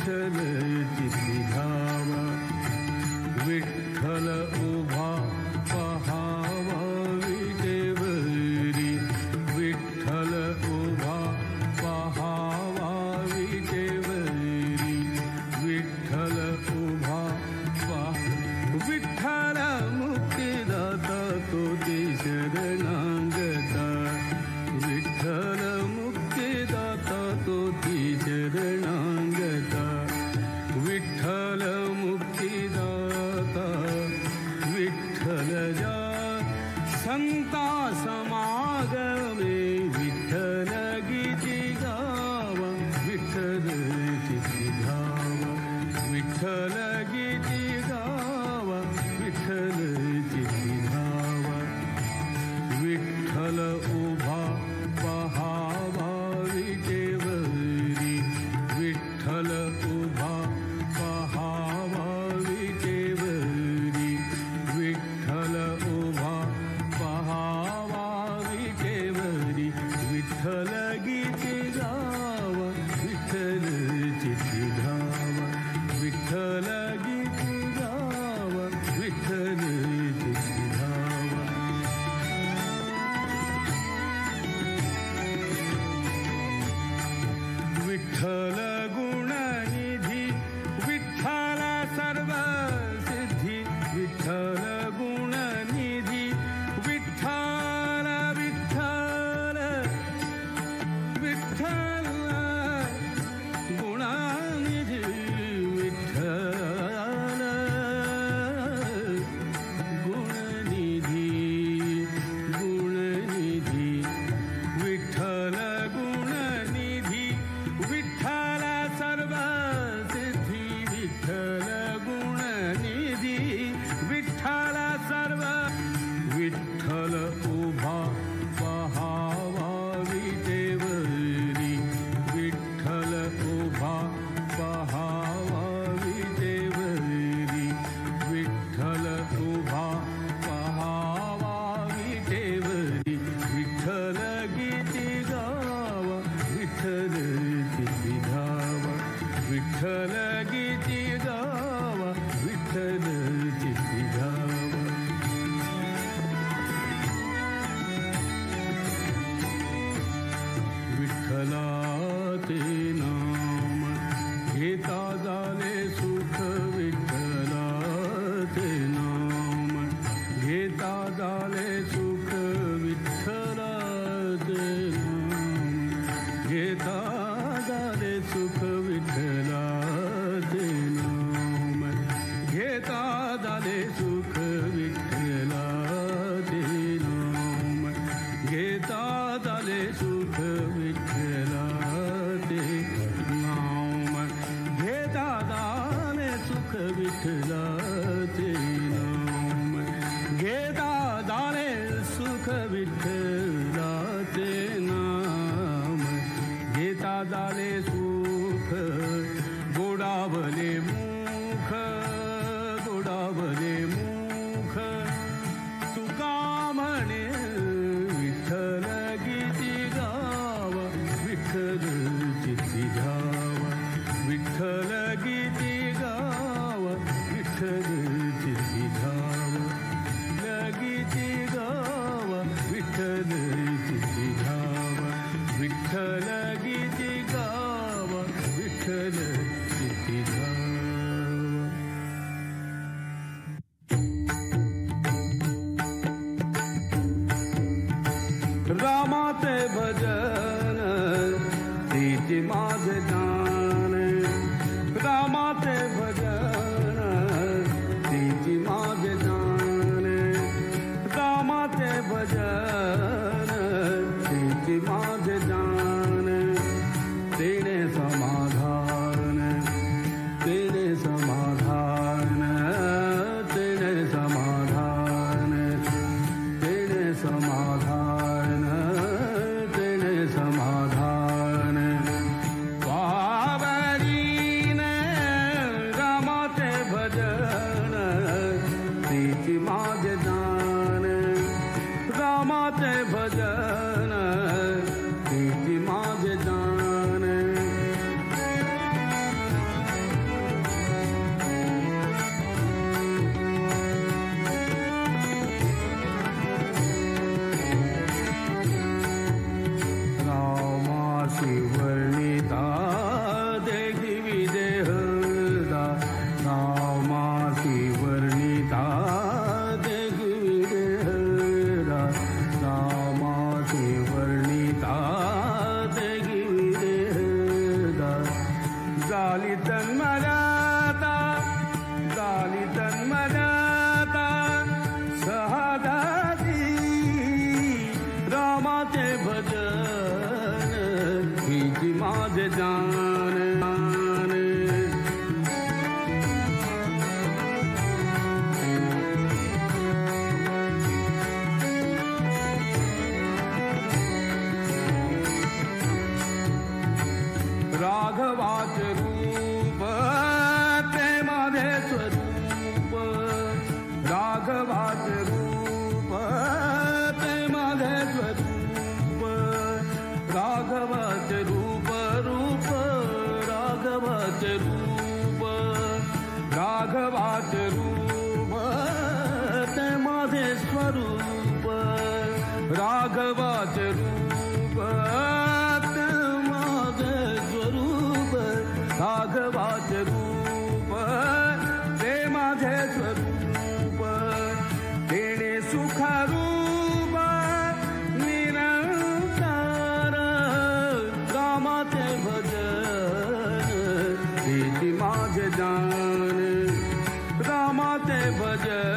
विठ्ठल चित्ती धावा, विठ्ठल उभा पहावा विटेवरी, विठ्ठल उभा पहावा विटेवरी, विठ्ठल उभा विठ्ठल मुक्तिदाता तोती शरणांगता, विठ्ठल मुक्तिदाता तोती शरणांगता, विठ्ठल मुक्तिदाता, विठ्ठल जा संता समागमे, विठ्ठल गीती गावा, विठ्ठल चित्ती धावा, विठ्ठल गीती गावा, विठ्ठल चित्ती धावा, विठ्ठल उभा पहावा विटेवरी, विठ्ठल उभा पहावा विटेवरी, विठ्ठल उभा पहावा विटेवरी, विठ्ठल गीती गावा, विठ्ठल चित्ती धावा, विठ्ठल गीती गावा, विठ्ठल चित्ती धावा. विठ्ठल गुणनिधी, विठ्ठल सर्व सिद्धी, विठ्ठल गुणनिधी, विठ्ठल विठ्ठल विठ्ठल गुणनिधी, विठ्ठल गुणनिधी, गुणनिधी, विठ्ठल गुणनिधी, विठ्ठल सर्व सिद्धी, विठ्ठल गुणनिधी, विठ्ठल सर्व, विठ्ठल उभा पहावा विटेवरी, विठ्ठल उभा पहावा विटेवरी, विठ्ठल उभा पहावा विटेवरी, विठ्ठल गीती गावा, विठ्ठल चित्ती धावा, विठ्ठल गीती गावा, विठ्ठल चित्ती धावा. विठ्ठलाचे नाम घेता झाले सुख, विठ्ठलाचे नाम घेता झाले सुख, विठ्ठलाचे नाम घेता झाले सुख, विठ्ठलाचे नाम घेता झाले सुख, विठ्ठलाचे नाम घेता झाले सुख, विठ्ठलाचे नाम घेता झाले सुख, विठ्ठलाचे नाम घेता झाले सुख, विठ्ठलाचे नाम घेता झाले सुख, गोडावले मुख, गोडावले मुख, तुका म्हणे विठ्ठल गीती गावा, विठ्ठल चित्ती धावा, विठ्ठल गीती गावा, विठ्ठल चित्ती धावा, गीती गावा, विठ्ठल चित्ती धावा, विठ्ठल गीती गावा, विठ्ठल चित्ती धावा. रामाचे भजन तिची माझे दान, रामाचे भजन तिची माझे दान, रामाचे भजन तिची माझे दान, तेने समाधान, तेने समाधान, तेने समाधान, तेने समाधान, तेने समाधान, वर्णिता देही देह रामासी वर्णिता देही देह रामासी वर्णिता देही देह झाली तन्मयता झाली तन्मयता सहदासी रामाचे भजन हीची माझे जान राघवाचे रूप ते माझे स्वरूप राघवाचे रूप ते माझे स्वरूप राघवाचे रूप रूप राघवाचे रूप राघवाचे रूप ते माझे स्वरूप राघवाचे रूप ते माझे स्वरूप राघवाचे रूप ते माझे स्वरूप तेने सुखरूप निरंतर रामाचे भजन हीची माझे जान रामाचे भजन